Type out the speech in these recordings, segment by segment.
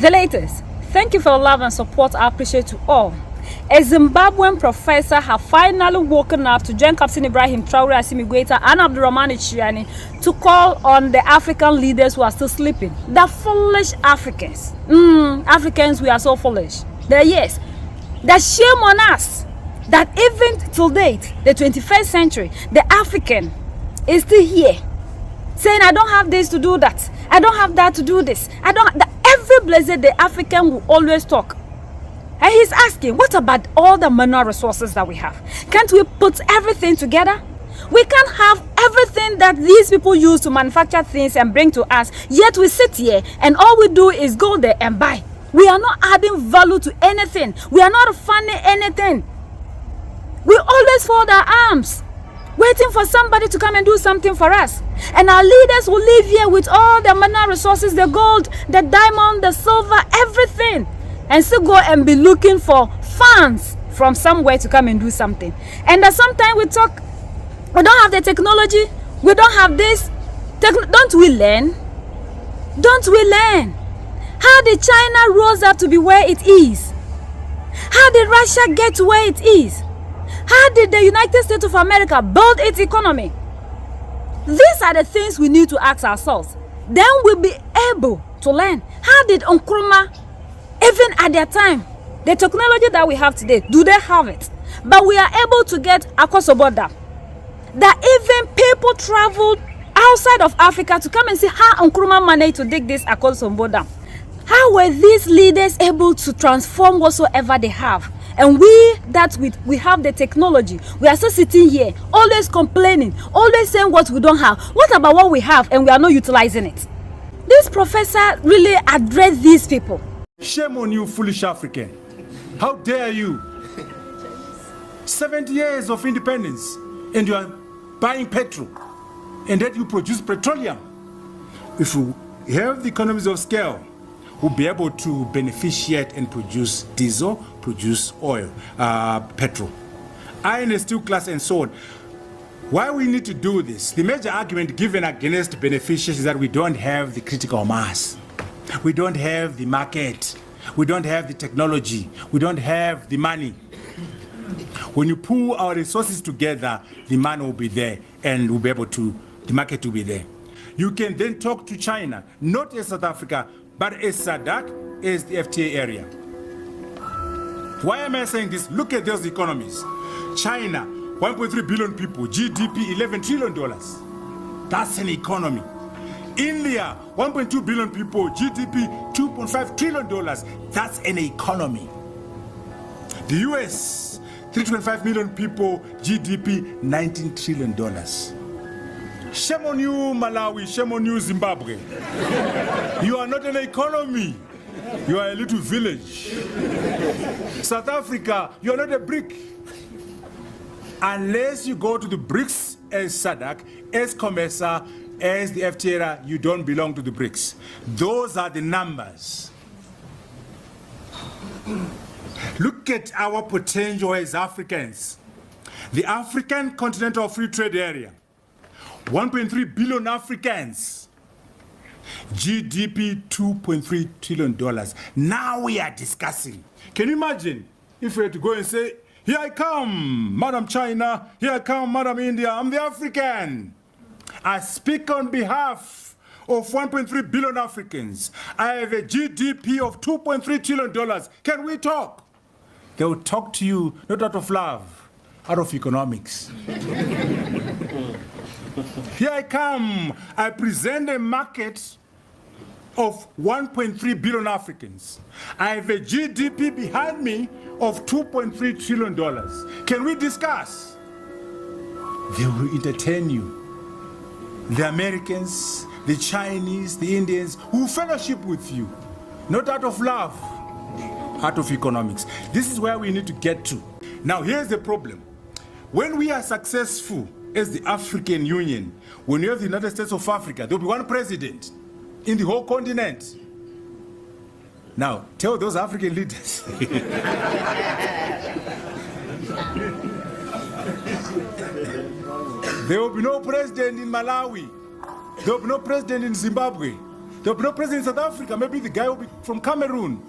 The latest. Thank you for the love and support. I appreciate you all. A Zimbabwean professor have finally woken up to join Captain Ibrahim Traore Asimi-Goita and Abdurrahman Chiani to call on the African leaders who are still sleeping. The foolish Africans. Africans, we are so foolish. Yes. The shame on us that even till date, the 21st century, the African is still here saying, I don't have this to do that. I don't have that to do this. I don't. Every blessed the African will always talk. And he's asking, what about all the mineral resources that we have? Can't we put everything together? We can't have everything that these people use to manufacture things and bring to us, yet we sit here and all we do is go there and buy. We are not adding value to anything. We are not funding anything. We always fold our arms, waiting for somebody to come and do something for us. And our leaders will live here with all the mineral resources, the gold, the diamond, the silver, everything, and still go and be looking for funds from somewhere to come and do something. And sometimes we talk, we don't have the technology, we don't have this. Don't we learn? Don't we learn? How did China rose up to be where it is? How did Russia get to where it is? How did the United States of America build its economy? These are the things we need to ask ourselves. Then we'll be able to learn. How did Nkrumah, even at their time, the technology that we have today, do they have it? But we are able to get across the border. That even people traveled outside of Africa to come and see how Nkrumah managed to dig this across the border. How were these leaders able to transform whatsoever they have? And we have the technology, we are still sitting here, always complaining, always saying what we don't have. What about what we have and we are not utilizing it? This professor really addressed these people. Shame on you, foolish African. How dare you? 70 years of independence and you are buying petrol and then you produce petroleum. If you have the economies of scale, we'll be able to beneficiate and produce diesel, produce oil, petrol, iron and steel class and so on. Why we need to do this? The major argument given against beneficiaries is that we don't have the critical mass. We don't have the market. We don't have the technology. We don't have the money. When you pull our resources together, the money will be there and we'll be able to, the market will be there. You can then talk to China, not as South Africa, but as SADC, as the FTA area. Why am I saying this? Look at those economies. China, 1.3 billion people, GDP $11 trillion. That's an economy. India, 1.2 billion people, GDP $2.5 trillion. That's an economy. The US, 325 million people, GDP $19 trillion. Shame on you, Malawi. Shame on you, Zimbabwe. You are not an economy. You are a little village. South Africa, you are not a brick. Unless you go to the BRICS as SADC, as COMESA, as the FTA, you don't belong to the BRICS. Those are the numbers. Look at our potential as Africans. The African Continental Free Trade Area. 1.3 billion Africans, GDP $2.3 trillion. Now we are discussing. Can you imagine if we had to go and say, here I come, Madam China, here I come, Madam India, I'm the African. I speak on behalf of 1.3 billion Africans. I have a GDP of $2.3 trillion. Can we talk? They will talk to you not out of love, out of economics. Here I come. I present a market of 1.3 billion Africans. I have a GDP behind me of $2.3 trillion. Can we discuss? They will entertain you. The Americans, the Chinese, the Indians who fellowship with you, not out of love, out of economics. This is where we need to get to. Now here's the problem. When we are successful as the African Union, when you have the United States of Africa, there will be one president in the whole continent. Now, tell those African leaders. There will be no president in Malawi. There will be no president in Zimbabwe. There will be no president in South Africa. Maybe the guy will be from Cameroon.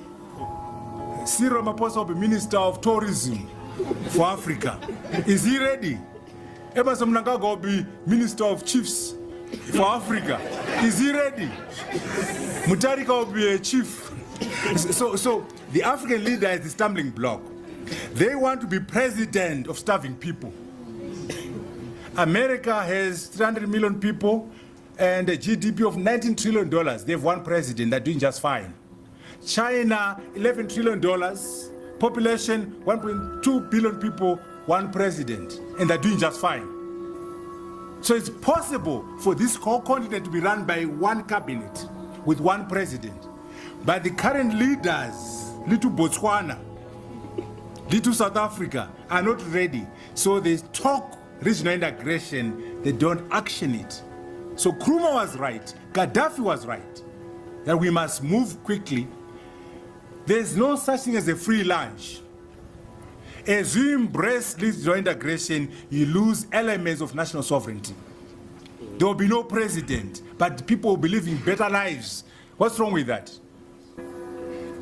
Cyril Ramaphosa will be Minister of Tourism for Africa. Is he ready? Emerson Mnangagwa will be Minister of Chiefs for Africa. Is he ready? Mutharika will be a chief. So the African leader is the stumbling block. They want to be president of starving people. America has 300 million people and a GDP of $19 trillion. They have one president. They're doing just fine. China, $11 trillion. Population, 1.2 billion people, one president. And they're doing just fine. So it's possible for this whole continent to be run by one cabinet with one president. But the current leaders, little Botswana, little South Africa, are not ready. So they talk regional integration, they don't action it. So Nkrumah was right, Gaddafi was right, that we must move quickly. There's no such thing as a free lunch. As you embrace regional integration, you lose elements of national sovereignty. There will be no president, but people will be living better lives. What's wrong with that?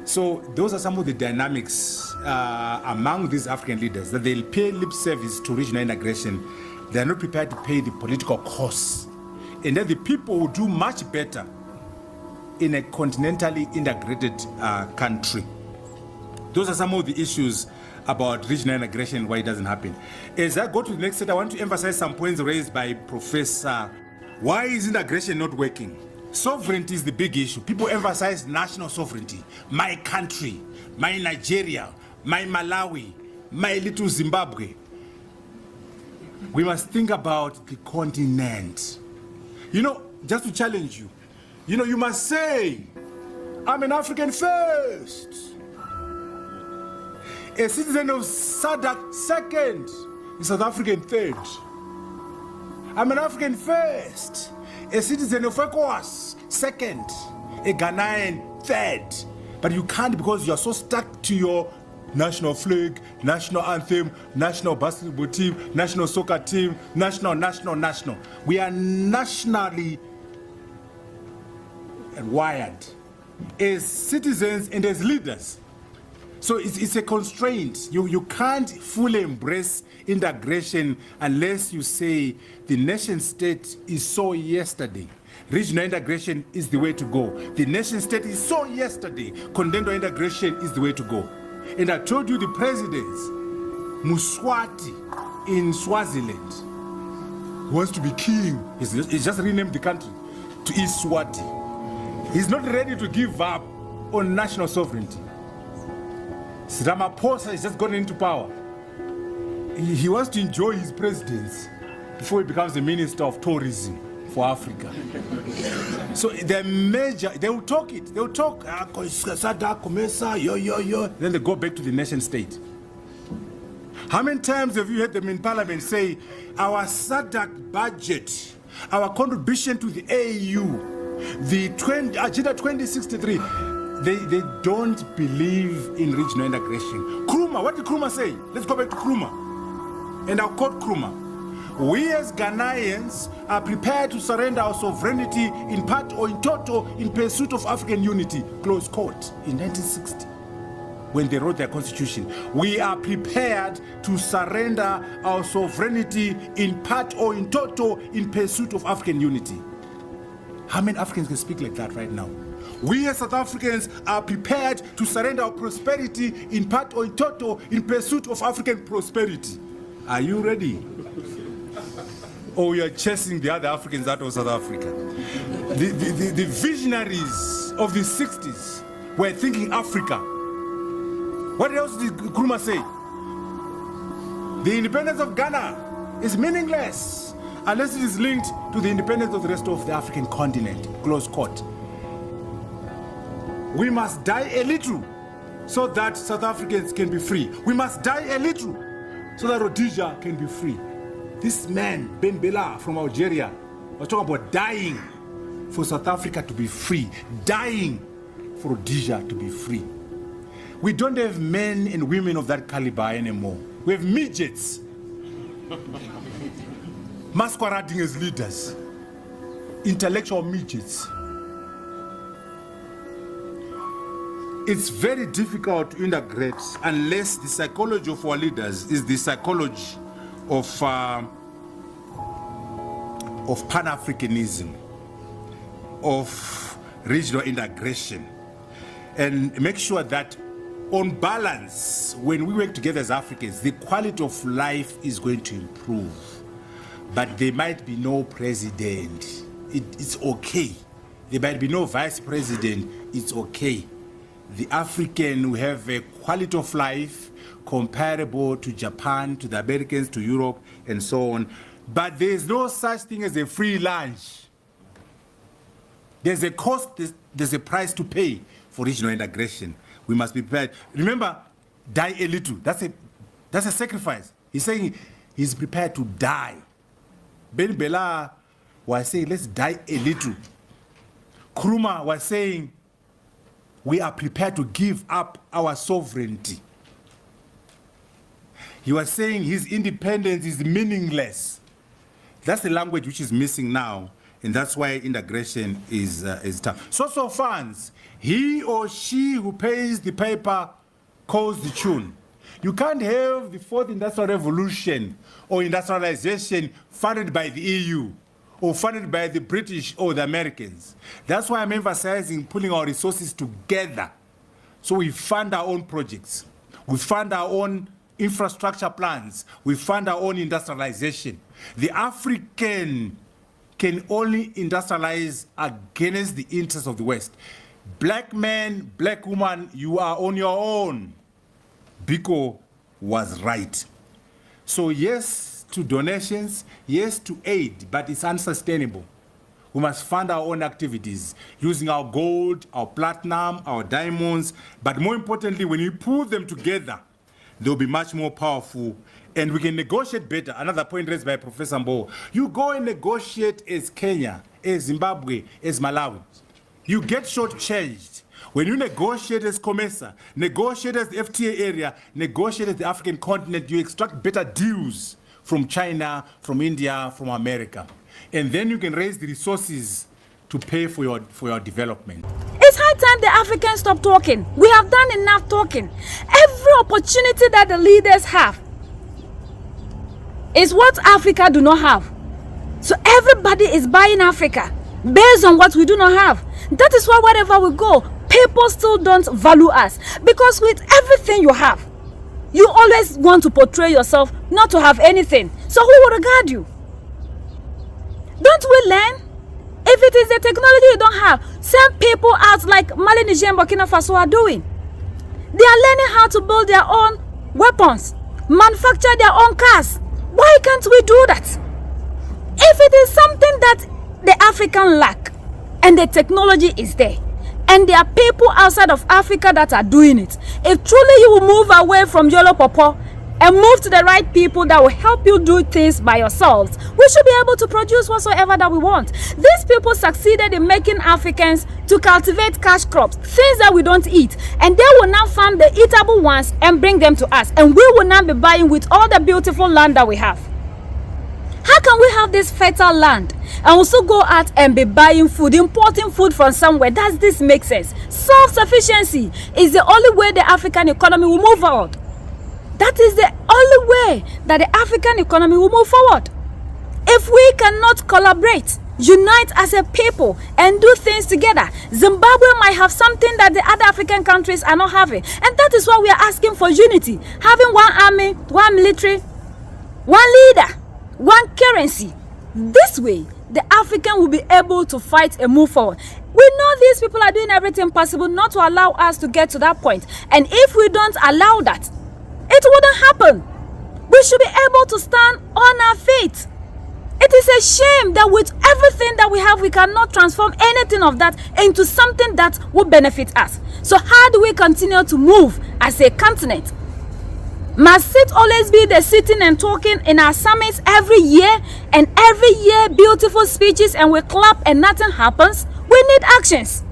So those are some of the dynamics among these African leaders, that they'll pay lip service to regional integration. They're not prepared to pay the political costs. And then the people will do much better in a continentally integrated country. Those are some of the issues about regional integration and why it doesn't happen. As I go to the next set, I want to emphasize some points raised by Professor. Why is integration not working? Sovereignty is the big issue. People emphasize national sovereignty. My country, my Nigeria, my Malawi, my little Zimbabwe. We must think about the continent. You know, just to challenge you, you must say, I'm an African first. A citizen of SADC second, a South African third. I'm an African first. A citizen of ECOWAS second. A Ghanaian third. But you can't, because you are so stuck to your national flag, national anthem, national basketball team, national soccer team, national. We are nationally wired as citizens and as leaders. So it's a constraint. You can't fully embrace integration unless you say the nation state is so yesterday. Regional integration is the way to go. The nation state is so yesterday. Continental integration is the way to go. And I told you the president, Muswati in Swaziland, wants to be king. He's just renamed the country to Iswati. He's not ready to give up on national sovereignty. Ramaphosa is just gotten into power. He wants to enjoy his presidency before he becomes the Minister of Tourism for Africa. So they're major, they will talk it. They will talk, then they go back to the nation state. How many times have you heard them in parliament say, our SADC budget, our contribution to the AU, the Agenda 2063, they don't believe in regional integration. Nkrumah, what did Nkrumah say? Let's go back to Nkrumah. And I'll quote Nkrumah. We as Ghanaians are prepared to surrender our sovereignty in part or in total in pursuit of African unity, close quote, in 1960, when they wrote their constitution. We are prepared to surrender our sovereignty in part or in total in pursuit of African unity. How many Africans can speak like that right now? We as South Africans are prepared to surrender our prosperity in part or in total in pursuit of African prosperity. Are you ready? Or we are chasing the other Africans out of South Africa? The visionaries of the 60s were thinking Africa. What else did Nkrumah say? The independence of Ghana is meaningless unless it is linked to the independence of the rest of the African continent, close quote. We must die a little so that South Africans can be free. We must die a little so that Rhodesia can be free. This man, Ben Bella from Algeria, was talking about dying for South Africa to be free, dying for Rhodesia to be free. We don't have men and women of that caliber anymore. We have midgets masquerading as leaders, intellectual midgets. it's very difficult to integrate unless the psychology of our leaders is the psychology of Pan-Africanism, of regional integration, and make sure that on balance, when we work together as Africans, the quality of life is going to improve. But there might be no president, it's okay. There might be no vice president, it's okay. The African will have a quality of life comparable to Japan, to the Americans, to Europe, and so on. But there's no such thing as a free lunch. There's a cost, there's a price to pay for regional integration. We must be prepared. Remember, die a little. That's a sacrifice. He's saying he's prepared to die. Ben Bella was saying, let's die a little. Nkrumah was saying, we are prepared to give up our sovereignty. He was saying his independence is meaningless. That's the language which is missing now, and that's why integration is tough. Social funds, he or she who pays the paper calls the tune. You can't have the fourth industrial revolution or industrialization funded by the EU or funded by the British or the Americans. That's why I'm emphasizing putting our resources together. So we fund our own projects. We fund our own infrastructure plans. We fund our own industrialization. The African can only industrialize against the interests of the West. Black man, black woman, you are on your own. Biko was right. So yes to donations, yes to aid, but it's unsustainable. We must fund our own activities using our gold, our platinum, our diamonds, but more importantly, when we put them together, they'll be much more powerful and we can negotiate better. Another point raised by Professor Mbo. You go and negotiate as Kenya, as Zimbabwe, as Malawi. You get shortchanged. When you negotiate as COMESA, negotiate as the FTA area, negotiate as the African continent, you extract better deals from China, from India, from America. And then you can raise the resources to pay for your development. It's high time the Africans stop talking. We have done enough talking. Every opportunity that the leaders have is what Africa do not have. So everybody is buying Africa based on what we do not have. That is why wherever we go, people still don't value us. Because with everything you have, you always want to portray yourself not to have anything. So who will regard you? Don't we learn? If it is the technology you don't have, send people out like Mali, Niger, and Burkina Faso are doing. They are learning how to build their own weapons, manufacture their own cars. Why can't we do that? If it is something that the African lack, and the technology is there, and there are people outside of Africa that are doing it, if truly you will move away from Yolo Popo and move to the right people that will help you do things by yourselves, we should be able to produce whatsoever that we want. These people succeeded in making Africans to cultivate cash crops, things that we don't eat, and they will now farm the eatable ones and bring them to us, and we will now be buying with all the beautiful land that we have. How can we have this fertile land and also go out and be buying food, importing food from somewhere? Does this make sense? Self-sufficiency is the only way the African economy will move forward. That is the only way that the African economy will move forward. If we cannot collaborate, unite as a people and do things together, Zimbabwe might have something that the other African countries are not having. And that is why we are asking for unity. Having one army, one military, one leader, one currency. This way, the African will be able to fight and move forward. We know these people are doing everything possible not to allow us to get to that point. And if we don't allow that, it wouldn't happen. We should be able to stand on our feet. It is a shame that with everything that we have, we cannot transform anything of that into something that will benefit us. So how do we continue to move as a continent? Must it always be the sitting and talking in our summits every year, and every year beautiful speeches and we clap and nothing happens? We need actions.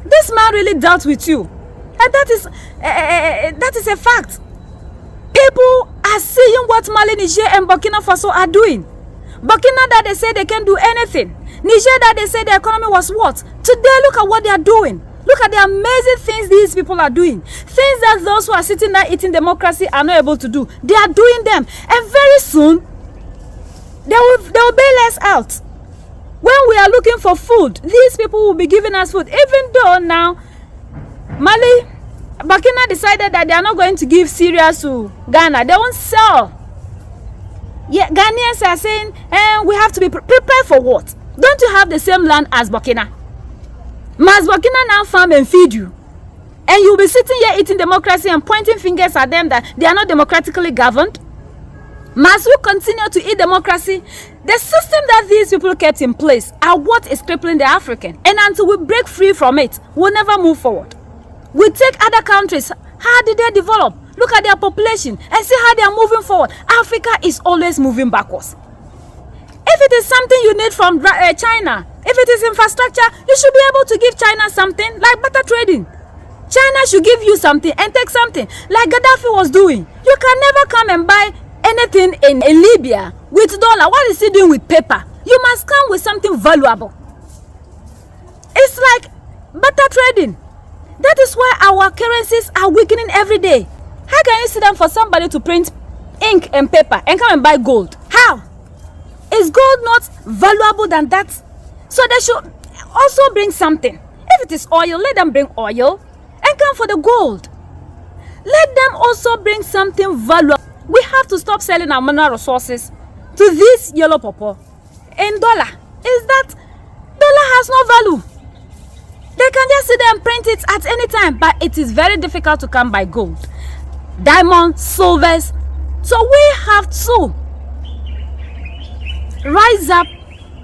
This man really dealt with you, and that is a fact. People are seeing what Mali, Niger, and Burkina Faso are doing. Burkina that they say they can't do anything. Niger that they say the economy was what? Today look at what they are doing. Look at the amazing things these people are doing. Things that those who are sitting there eating democracy are not able to do. They are doing them. And very soon, they will bail us out. When we are looking for food, these people will be giving us food. Even though now, Burkina decided that they are not going to give cereals to Ghana. They won't sell. Yeah, Ghanaians are saying, we have to be prepared for what? Don't you have the same land as Burkina? Must Burkina now farm and feed you? And you'll be sitting here eating democracy and pointing fingers at them that they are not democratically governed? Must we continue to eat democracy? The system that these people kept in place are what is crippling the African. And until we break free from it, we'll never move forward. We take other countries, how did they develop? Look at their population and see how they are moving forward. Africa is always moving backwards. If it is something you need from China, if it is infrastructure, you should be able to give China something like barter trading. China should give you something and take something like Gaddafi was doing. You can never come and buy anything in Libya with dollar. What is he doing with paper? You must come with something valuable. It's like barter trading. That is why our currencies are weakening every day. How can you sit down for somebody to print ink and paper and come and buy gold? How? Is gold not valuable than that? So they should also bring something. If it is oil, let them bring oil and come for the gold. Let them also bring something valuable. We have to stop selling our mineral resources to this yellow pawpaw in dollar. Is that dollar has no value? They can just sit there and print it at any time, but it is very difficult to come by gold, diamond, silvers. So we have to rise up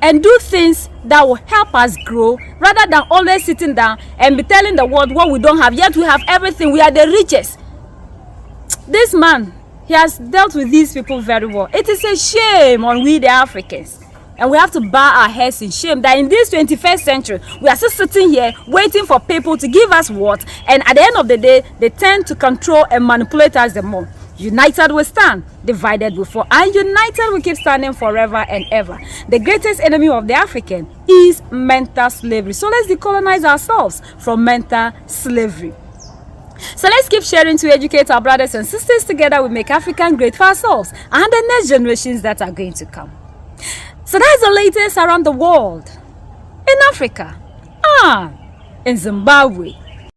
and do things that will help us grow, rather than always sitting down and be telling the world what we don't have. Yet we have everything. We are the richest. This man, he has dealt with these people very well. It is a shame on we the Africans. And we have to bow our heads in shame that in this 21st century, we are still sitting here waiting for people to give us what? And at the end of the day, they tend to control and manipulate us the more. United we stand, divided we fall. And united we keep standing forever and ever. The greatest enemy of the African is mental slavery. So let's decolonize ourselves from mental slavery. So let's keep sharing to educate our brothers and sisters. Together we make African great for ourselves and the next generations that are going to come. So that's the latest around the world. In Africa, in Zimbabwe,